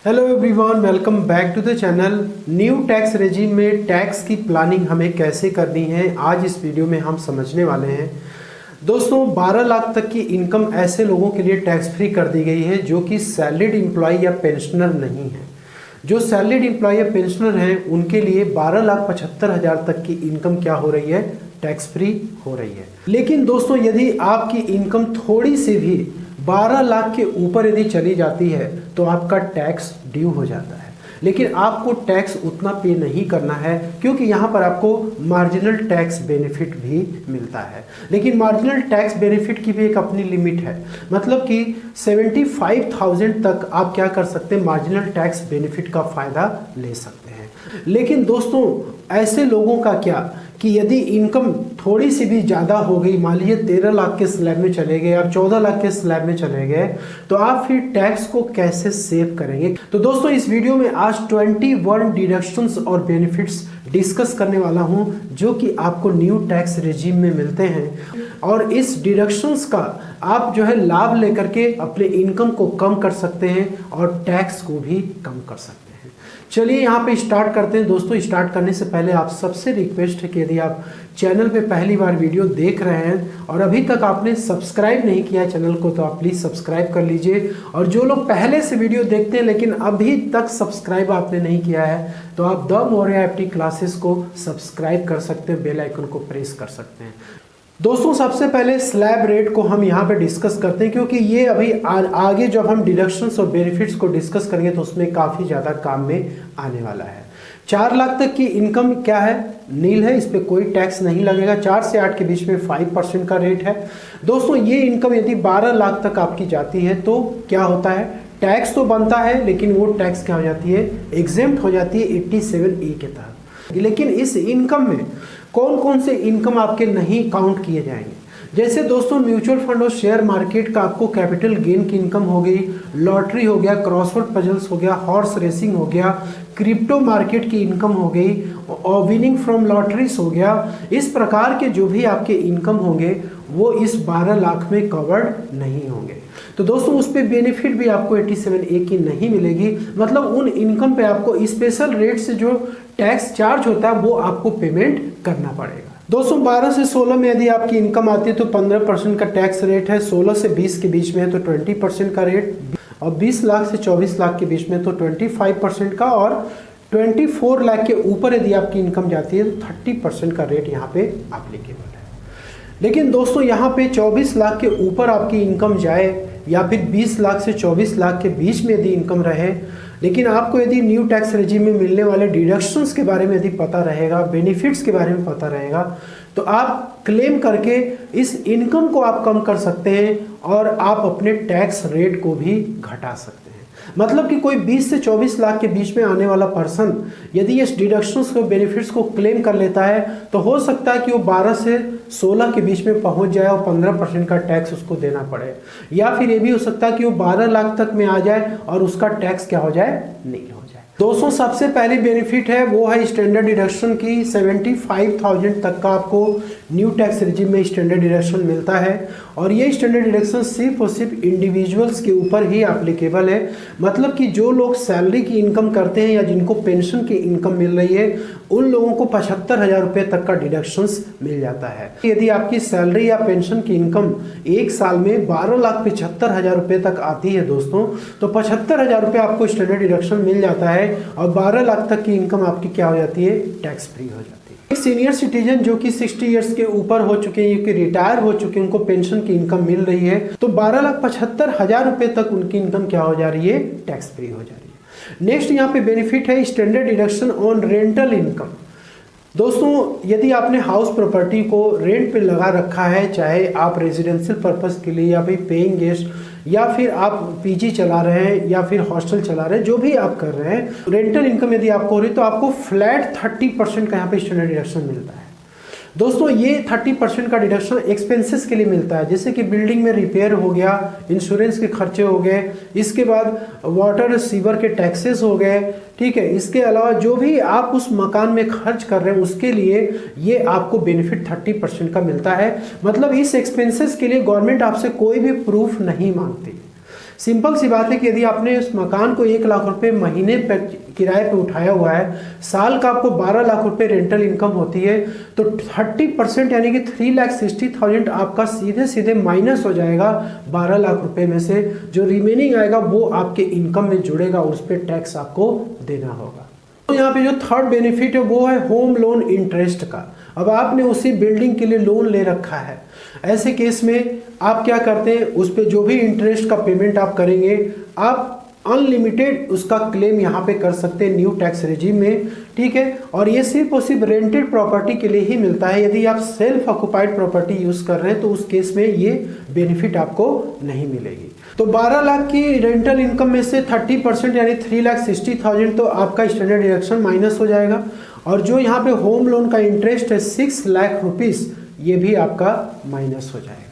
Hello everyone, welcome back to the channel. New tax regime में tax की planning हमें कैसे करनी है, आज इस वीडियो में हम समझने वाले हैं। दोस्तों, 12 लाख तक की इनकम ऐसे लोगों के लिए टैक्स फ्री कर दी गई है जो कि सैलरीड एम्प्लॉय या पेंशनर नहीं है। जो सैलरीड एम्प्लॉय या पेंशनर हैं उनके लिए 12,75,000 तक की इनकम क्या हो रही है, टैक्स फ्री हो रही है। लेकिन दोस्तों, यदि आपकी इनकम थोड़ी सी भी 12 लाख के ऊपर यदि चली जाती है तो आपका टैक्स ड्यू हो जाता है। लेकिन आपको टैक्स उतना पे नहीं करना है क्योंकि यहाँ पर आपको मार्जिनल टैक्स बेनिफिट भी मिलता है। लेकिन मार्जिनल टैक्स बेनिफिट की भी एक अपनी लिमिट है, मतलब कि 75,000 तक आप क्या कर सकते हैं, मार्जिनल टैक्स बेनिफिट का फ़ायदा ले सकते हैं। लेकिन दोस्तों, ऐसे लोगों का क्या कि यदि इनकम थोड़ी सी भी ज़्यादा हो गई, मान लीजिए 13 लाख के स्लैब में चले गए, आप 14 लाख के स्लैब में चले गए, तो आप फिर टैक्स को कैसे सेव करेंगे। तो दोस्तों, इस वीडियो में आज 21 डिडक्शंस और बेनिफिट्स डिस्कस करने वाला हूं जो कि आपको न्यू टैक्स रेजिम में मिलते हैं। और इस डिडक्शंस का आप जो है लाभ लेकर के अपने इनकम को कम कर सकते हैं और टैक्स को भी कम कर सकते हैं। चलिए यहाँ पे स्टार्ट करते हैं। दोस्तों, स्टार्ट करने से पहले आप सबसे रिक्वेस्ट है कि यदि आप चैनल पे पहली बार वीडियो देख रहे हैं और अभी तक आपने सब्सक्राइब नहीं किया है चैनल को, तो आप प्लीज़ सब्सक्राइब कर लीजिए। और जो लोग पहले से वीडियो देखते हैं लेकिन अभी तक सब्सक्राइब आपने नहीं किया है, तो आप द मौर्या FT क्लासेस को सब्सक्राइब कर सकते हैं, बेल आइकन को प्रेस कर सकते हैं। दोस्तों, सबसे पहले स्लैब रेट को हम यहाँ पे डिस्कस करते हैं क्योंकि ये अभी आगे जब हम डिडक्शंस और बेनिफिट्स को डिस्कस करेंगे तो उसमें काफ़ी ज़्यादा काम में आने वाला है। 4 लाख तक की इनकम क्या है, नील है, इस पर कोई टैक्स नहीं लगेगा। 4 से 8 के बीच में 5% का रेट है। दोस्तों, ये इनकम यदि 12 लाख तक आपकी जाती है तो क्या होता है, टैक्स तो बनता है लेकिन वो टैक्स क्या हो जाती है, एग्जेम्प्ट हो जाती है 87A के तहत। लेकिन इस इनकम में कौन कौन से इनकम आपके नहीं काउंट किए जाएंगे, जैसे दोस्तों म्यूचुअल फंड और शेयर मार्केट का आपको कैपिटल गेन की इनकम हो गई, लॉटरी हो गया, क्रॉसवर्ड पजल्स हो गया, हॉर्स रेसिंग हो गया, क्रिप्टो मार्केट की इनकम हो गई और विनिंग फ्रॉम लॉटरीज हो गया। इस प्रकार के जो भी आपके इनकम होंगे वो इस 12 लाख में कवर्ड नहीं होंगे। तो दोस्तों, उस पर बेनिफिट भी आपको 87A की नहीं मिलेगी, मतलब उन इनकम पे आपको स्पेशल रेट से जो टैक्स चार्ज होता है वो आपको पेमेंट करना पड़ेगा। दोस्तों, 12 से 16 में यदि आपकी इनकम आती है तो 15% का टैक्स रेट है, 16 से 20 के बीच में है तो 20% का रेट, और 20 लाख से 24 लाख के बीच में तो 25% का, और 24 लाख के ऊपर यदि आपकी इनकम जाती है तो 30% का रेट यहाँ पे एप्लीकेबल है। लेकिन दोस्तों, यहाँ पे 24 लाख के ऊपर आपकी इनकम जाए या फिर 20 लाख से 24 लाख के बीच में यदि इनकम रहे, लेकिन आपको यदि न्यू टैक्स रेजिम में मिलने वाले डिडक्शंस के बारे में यदि पता रहेगा, बेनिफिट्स के बारे में पता रहेगा, तो आप क्लेम करके इस इनकम को आप कम कर सकते हैं और आप अपने टैक्स रेट को भी घटा सकते हैं। मतलब कि कोई 20 से 24 लाख के बीच में आने वाला पर्सन यदि इस डिडक्शंस को, बेनिफिट्स को क्लेम कर लेता है तो हो सकता है कि वो 12 से 16 के बीच में पहुंच जाए और 15% का टैक्स उसको देना पड़े, या फिर ये भी हो सकता है कि वो 12 लाख तक में आ जाए और उसका टैक्स क्या हो जाए, नील हो जाए। दोस्तों, सबसे पहली बेनिफिट है वो है स्टैंडर्ड डिडक्शन की। 75,000 तक का आपको न्यू टैक्स रेजिम में स्टैंडर्ड डिडक्शन मिलता है, और ये स्टैंडर्ड डिडक्शन सिर्फ और सिर्फ इंडिविजुअल्स के ऊपर ही एप्लीकेबल है। मतलब कि जो लोग सैलरी की इनकम करते हैं या जिनको पेंशन की इनकम मिल रही है उन लोगों को 75,000 रुपये तक का डिडक्शंस मिल जाता है। यदि आपकी सैलरी या पेंशन की इनकम एक साल में 12,75,000 रुपये तक आती है दोस्तों, तो 75,000 रुपये आपको स्टैंडर्ड डिडक्शन मिल जाता है और 12 लाख तक की इनकम आपकी क्या हो जाती है, टैक्स फ्री हो जाती है। एक सीनियर सिटीजन जो कि 60 ईयर्स के ऊपर हो चुके हैं, कि रिटायर हो चुके हैं, उनको पेंशन की इनकम मिल रही है, तो 12,75,000 रुपये तक उनकी इनकम क्या हो जा रही है, टैक्स फ्री हो जा रही है। नेक्स्ट यहाँ पे बेनिफिट है standard deduction on rental income. दोस्तों, यदि आपने हाउस प्रॉपर्टी को रेंट पे लगा रखा है, चाहे आप रेजिडेंशियल पर्पस के लिए या फिर पेइंग गेस्ट या फिर आप PG चला रहे हैं या फिर हॉस्टल चला रहे हैं, जो भी आप कर रहे हैं, रेंटल इनकम यदि आपको हो रही है तो आपको फ्लैट 30% का यहाँ पे स्टैंडर्ड डिडक्शन मिलता है। दोस्तों, ये 30% का डिडक्शन एक्सपेंसेस के लिए मिलता है, जैसे कि बिल्डिंग में रिपेयर हो गया, इंश्योरेंस के खर्चे हो गए, इसके बाद वाटर सीवर के टैक्सेस हो गए, ठीक है। इसके अलावा जो भी आप उस मकान में खर्च कर रहे हैं उसके लिए ये आपको बेनिफिट 30% का मिलता है। मतलब इस एक्सपेंसेस के लिए गवर्नमेंट आपसे कोई भी प्रूफ नहीं मांगती। सिंपल सी बात है कि यदि आपने उस मकान को 1 लाख रुपए महीने पर किराए पे उठाया हुआ है, साल का आपको 12 लाख रुपए रेंटल इनकम होती है, तो 30% यानी कि 3,60,000 आपका सीधे सीधे माइनस हो जाएगा 12 लाख रुपए में से। जो रिमेनिंग आएगा वो आपके इनकम में जुड़ेगा, उस पर टैक्स आपको देना होगा। तो यहाँ पे जो थर्ड बेनिफिट है वो है होम लोन इंटरेस्ट का। अब आपने उसी बिल्डिंग के लिए लोन ले रखा है, ऐसे केस में आप क्या करते हैं, उस पर जो भी इंटरेस्ट का पेमेंट आप करेंगे, आप अनलिमिटेड उसका क्लेम यहाँ पे कर सकते हैं न्यू टैक्स रेजिम में, ठीक है। और ये सिर्फ और सिर्फ रेंटेड प्रॉपर्टी के लिए ही मिलता है। यदि आप सेल्फ ऑक्युपाइड प्रॉपर्टी यूज कर रहे हैं तो उस केस में ये बेनिफिट आपको नहीं मिलेगी। तो 12 लाख की रेंटल इनकम में से 30% यानी 3,60,000 तो आपका स्टैंडर्ड डिडक्शन माइनस हो जाएगा। और जो यहाँ पे होम लोन का इंटरेस्ट है 6 लाख रुपीस, ये भी आपका माइनस हो जाएगा।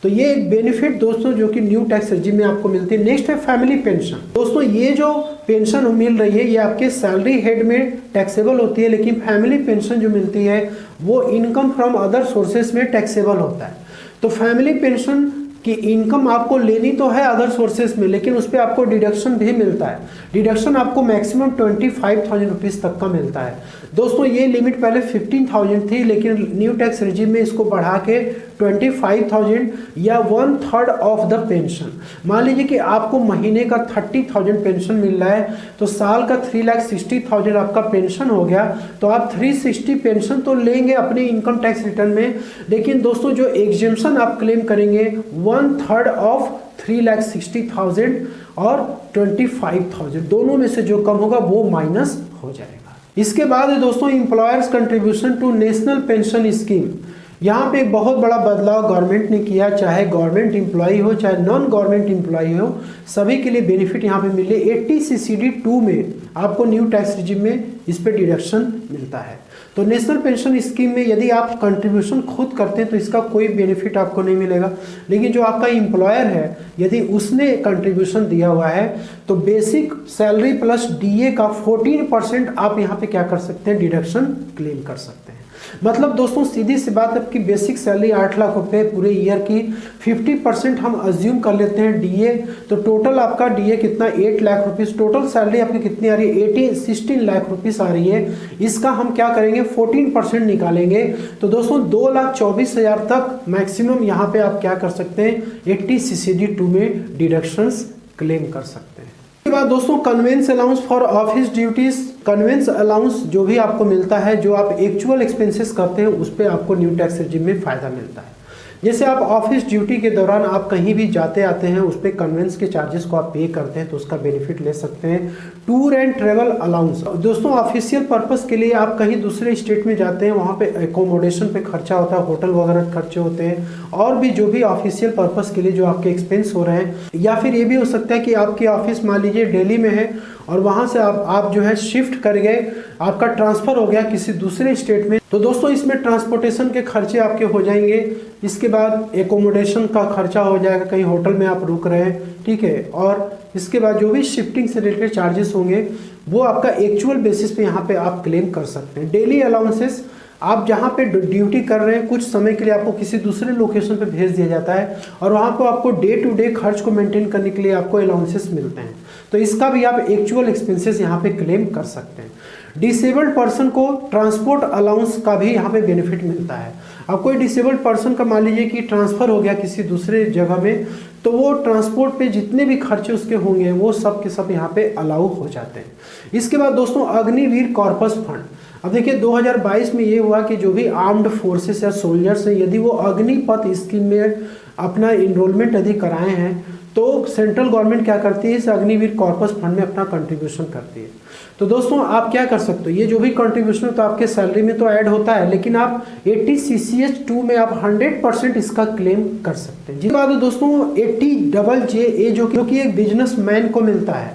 तो ये एक बेनिफिट दोस्तों जो कि न्यू टैक्स रेजिम में आपको मिलती है। नेक्स्ट है फैमिली पेंशन। दोस्तों ये जो पेंशन मिल रही है ये आपके सैलरी हेड में टैक्सेबल होती है, लेकिन फैमिली पेंशन जो मिलती है वो इनकम फ्रॉम अदर सोर्सेस में टैक्सेबल होता है। तो फैमिली पेंशन कि इनकम आपको लेनी तो है अदर सोर्सेस में, लेकिन उस पर आपको डिडक्शन भी मिलता है। डिडक्शन आपको मैक्सिमम 25,000 रुपीज़ तक का मिलता है। दोस्तों ये लिमिट पहले 15,000 थी, लेकिन न्यू टैक्स रेजिम में इसको बढ़ा के 25,000 या 1/3 ऑफ द पेंशन। मान लीजिए कि आपको महीने का 30,000 पेंशन मिल रहा है, तो साल का 3,60,000 आपका पेंशन हो गया, तो आप 360 पेंशन तो लेंगे अपने इनकम टैक्स रिटर्न में। लेकिन दोस्तों जो एग्जेम्पशन आप क्लेम करेंगे 1/3 ऑफ 3,60,000 और 25,000 दोनों में से जो कम होगा वो माइनस हो जाएगा। इसके बाद है दोस्तों employer's contribution to national pension scheme. यहाँ पे एक बहुत बड़ा बदलाव गवर्नमेंट ने किया, चाहे गवर्नमेंट एम्प्लॉई हो चाहे नॉन गवर्नमेंट एम्प्लॉई हो, सभी के लिए बेनिफिट यहाँ पे मिले। 80 CCD 2 में आपको न्यू टैक्स रेजिम में इस पे डिडक्शन मिलता है। तो नेशनल पेंशन स्कीम में यदि आप कंट्रीब्यूशन खुद करते हैं तो इसका कोई बेनिफिट आपको नहीं मिलेगा, लेकिन जो आपका एम्प्लॉयर है यदि उसने कंट्रीब्यूशन दिया हुआ है तो बेसिक सैलरी प्लस DA का 14% आप यहाँ पे क्या कर सकते हैं, डिडक्शन क्लेम कर सकते हैं। मतलब दोस्तों सीधी सी बात, आपकी बेसिक सैलरी 8 लाख रुपए पूरे ईयर की, 50% हम अज्यूम कर लेते हैं DA, तो टोटल आपका DA कितना 8 लाख रुपीस। टोटल सैलरी आपकी कितनी आ रही है 16 लाख रुपीस आ रही है। इसका हम क्या करेंगे 14% निकालेंगे, तो दोस्तों 2,24,000 तक मैक्सिमम यहाँ पे आप क्या कर सकते हैं 80 CCD 2 में डिडक्शंस क्लेम कर सकते हैं। उसके बाद दोस्तों convince allowance for office duties. Convince allowance जो भी आपको मिलता है, जो आप एक्चुअल एक्सपेंसेस करते हैं उस पर आपको न्यू टैक्स रेजिम में फ़ायदा मिलता है। जैसे आप ऑफिस ड्यूटी के दौरान आप कहीं भी जाते आते हैं, उस पर कन्वेंस के चार्जेस को आप पे करते हैं तो उसका बेनिफिट ले सकते हैं। टूर एंड ट्रेवल अलाउंस, दोस्तों ऑफिशियल पर्पस के लिए आप कहीं दूसरे स्टेट में जाते हैं, वहाँ पे एकोमोडेशन पे खर्चा होता है, होटल वगैरह खर्चे होते हैं, और भी जो भी ऑफिशियल पर्पस के लिए जो आपके एक्सपेंस हो रहे हैं। या फिर ये भी हो सकता है कि आपकी ऑफिस मान लीजिए दिल्ली में है और वहाँ से आप जो है शिफ्ट कर गए, आपका ट्रांसफ़र हो गया किसी दूसरे स्टेट में, तो दोस्तों इसमें ट्रांसपोर्टेशन के खर्चे आपके हो जाएंगे। इसके बाद एकोमोडेशन का खर्चा हो जाएगा, कहीं होटल में आप रुक रहे हैं, ठीक है। और इसके बाद जो भी शिफ्टिंग से रिलेटेड चार्जेस होंगे वो आपका एक्चुअल बेसिस पे यहाँ पे आप क्लेम कर सकते हैं। डेली अलाउंसेस, आप जहाँ पे ड्यूटी कर रहे हैं कुछ समय के लिए आपको किसी दूसरे लोकेशन पे भेज दिया जाता है और वहाँ पर आपको डे टू डे खर्च को मेंटेन करने के लिए आपको अलाउंसेस मिलते हैं, तो इसका भी आप एक्चुअल एक्सपेंसेस यहाँ पे क्लेम कर सकते हैं। डिसेबल्ड पर्सन को ट्रांसपोर्ट अलाउंस का भी यहाँ पे बेनिफिट मिलता है। अब कोई डिसेबल्ड पर्सन का मान लीजिए कि ट्रांसफ़र हो गया किसी दूसरे जगह में, तो वो ट्रांसपोर्ट पे जितने भी खर्चे उसके होंगे वो सब के सब यहाँ पे अलाउ हो जाते हैं। इसके बाद दोस्तों अग्निवीर कॉर्पस फंड। अब देखिए 2022 में ये हुआ कि जो भी आर्म्ड फोर्सेस या सोल्जर्स हैं यदि वो अग्निपथ स्कीम में अपना इनरोलमेंट यदि कराए हैं तो सेंट्रल गवर्नमेंट क्या करती है, इस अग्निवीर कॉर्पस फंड में अपना कंट्रीब्यूशन करती है। तो दोस्तों आप क्या कर सकते हो, ये जो भी कंट्रीब्यूशन तो आपके सैलरी में तो ऐड होता है, लेकिन आप 80 CCH 2 में आप 100% इसका क्लेम कर सकते हैं। जिसके बाद दोस्तों 80JJA जो कि एक बिजनेसमैन को मिलता है,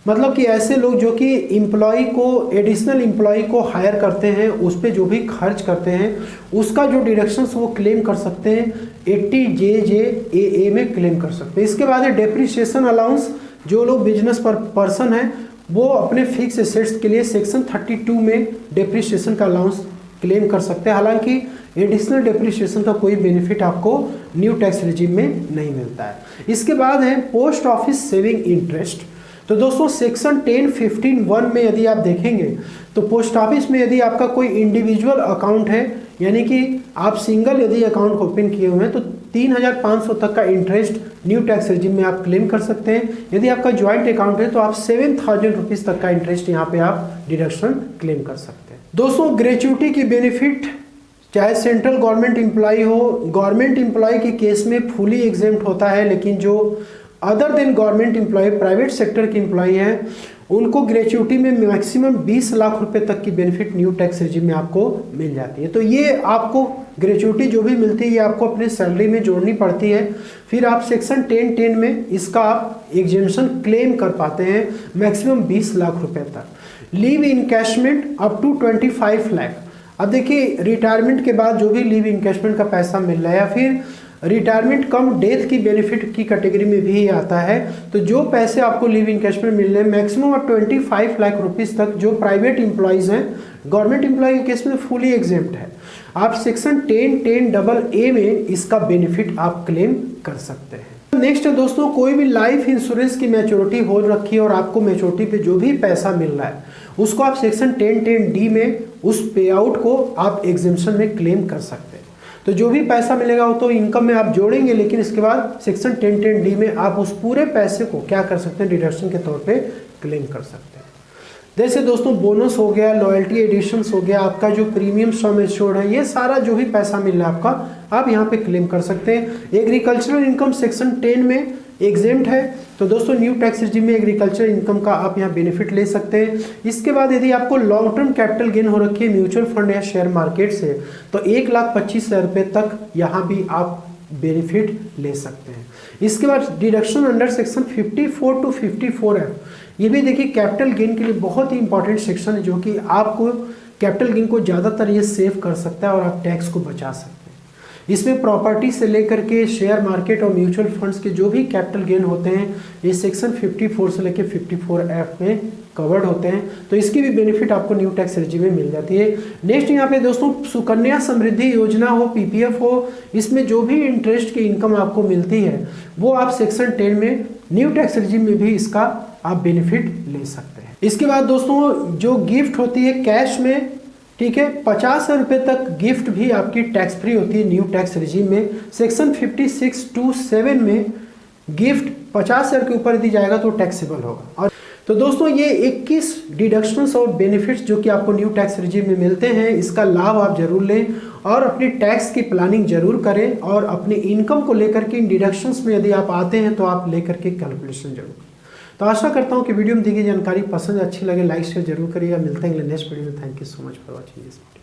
मतलब कि ऐसे लोग जो कि एम्प्लॉय को, एडिशनल एम्प्लॉय को हायर करते हैं, उस पर जो भी खर्च करते हैं उसका जो डिडक्शंस वो क्लेम कर सकते हैं 80JJAA में क्लेम कर सकते हैं। इसके बाद है डेप्रिसिएशन अलाउंस। जो लोग बिजनेस पर्सन हैं वो अपने फिक्स एसेट्स के लिए सेक्शन 32 में डेप्रिसिएशन का अलाउंस क्लेम कर सकते हैं। हालांकि एडिशनल डेप्रिसिएशन का कोई बेनिफिट आपको न्यू टैक्स रिजीम में नहीं मिलता है। इसके बाद है पोस्ट ऑफिस सेविंग इंटरेस्ट। तो दोस्तों सेक्शन 10(15)(1) में यदि आप देखेंगे तो पोस्ट ऑफिस में यदि आपका कोई इंडिविजुअल अकाउंट है, यानी कि आप सिंगल यदि अकाउंट ओपन किए हुए हैं, तो 3,500 तक का इंटरेस्ट न्यू टैक्स रिजीम में आप क्लेम कर सकते हैं। यदि आपका ज्वाइंट अकाउंट है तो आप 7,000 रुपीज़ तक का इंटरेस्ट यहाँ पे आप डिडक्शन क्लेम कर सकते हैं। दोस्तों ग्रेच्युटी की बेनिफिट चाहे सेंट्रल गवर्नमेंट एम्प्लॉय हो, गवर्नमेंट एम्प्लॉय के केस में फुली एग्जेम्प्ट होता है, लेकिन जो other than government employee private sector के एम्प्लॉय हैं उनको ग्रेच्युटी में मैक्सिमम 20 लाख रुपए तक की बेनिफिट न्यू टैक्स रिजीम में आपको मिल जाती है। तो ये आपको ग्रेच्युटी जो भी मिलती है ये आपको अपने सैलरी में जोड़नी पड़ती है, फिर आप सेक्शन 10(10) में इसका आप एग्जेम्पशन क्लेम कर पाते हैं मैक्सिमम 20 लाख रुपए तक। Leave encashment up to 25 lakh. अब देखिए रिटायरमेंट के बाद जो भी लीव इनकैशमेंट का पैसा मिल रहा है या फिर रिटायरमेंट कम डेथ की बेनिफिट की कैटेगरी में भी आता है, तो जो पैसे आपको लीव इनकैशमेंट मिल रहे हैं मैक्सिमम आप 25 लाख रुपीस तक, जो प्राइवेट एम्प्लॉयज़ हैं, गवर्नमेंट एम्प्लॉय के केस में फुली एग्जेम्प्ट है, आप सेक्शन 10(10)AA में इसका बेनिफिट आप क्लेम कर सकते हैं। नेक्स्ट है दोस्तों, कोई भी लाइफ इंश्योरेंस की मैच्योरिटी हो रखी है और आपको मैच्योरिटी पे जो भी पैसा मिल रहा है उसको आप सेक्शन 10(10)D में उस पे आउट को आप एग्जेम्पशन में क्लेम कर सकते हैं। तो जो भी पैसा मिलेगा वो तो इनकम में आप जोड़ेंगे, लेकिन इसके बाद सेक्शन 10(10)D में आप उस पूरे पैसे को क्या कर सकते हैं, डिडक्शन के तौर पे क्लेम कर सकते हैं। जैसे दोस्तों बोनस हो गया, लॉयल्टी एडिशंस हो गया, आपका जो प्रीमियम सम एश्योर्ड है, ये सारा जो भी पैसा मिल रहा है आपका आप यहाँ पे क्लेम कर सकते हैं। एग्रीकल्चरल इनकम सेक्शन 10 में एग्जेम्प्ट है, तो दोस्तों न्यू टैक्स रिजीम में एग्रीकल्चर इनकम का आप यहाँ बेनिफिट ले सकते हैं। इसके बाद यदि आपको लॉन्ग टर्म कैपिटल गेन हो रखी है म्यूचुअल फंड या शेयर मार्केट से, तो 1,25,000 रुपये तक यहाँ भी आप बेनिफिट ले सकते हैं। इसके बाद deduction under section 54 to 54F, ये भी देखिए कैपिटल गेन के लिए बहुत ही इंपॉर्टेंट सेक्शन है, जो कि आपको कैपिटल गेन को ज़्यादातर ये सेव कर सकता है और आप टैक्स को बचा सकते हैं। इसमें प्रॉपर्टी से लेकर के शेयर मार्केट और म्यूचुअल फंड्स के जो भी कैपिटल गेन होते हैं ये सेक्शन 54 से लेकर 54F में कवर्ड होते हैं, तो इसकी भी बेनिफिट आपको न्यू टैक्स रिजीम में मिल जाती है। नेक्स्ट यहाँ पे दोस्तों सुकन्या समृद्धि योजना हो, PPF हो, इसमें जो भी इंटरेस्ट की इनकम आपको मिलती है वो आप सेक्शन 10 में न्यू टैक्स रिजीम में भी इसका आप बेनिफिट ले सकते हैं। इसके बाद दोस्तों जो गिफ्ट होती है कैश में, ठीक है, 50,000 रुपये तक गिफ्ट भी आपकी टैक्स फ्री होती है न्यू टैक्स रिजीम में। सेक्शन 56(2)(7) में गिफ्ट 50,000 के ऊपर दी जाएगा तो टैक्सेबल होगा। और तो दोस्तों ये 21 डिडक्शंस और बेनिफिट्स जो कि आपको न्यू टैक्स रिजीम में मिलते हैं, इसका लाभ आप जरूर लें और अपनी टैक्स की प्लानिंग जरूर करें और अपने इनकम को लेकर के इन डिडक्शंस में यदि आप आते हैं तो आप लेकर के कैलकुलेशन जरूर करें। तो आशा करता हूँ कि वीडियो में दी गई जानकारी पसंद अच्छी लगे, लाइक शेयर जरूर करिएगा। मिलते हैं अगले नेक्स्ट वीडियो में। Thank you so much for watching this video.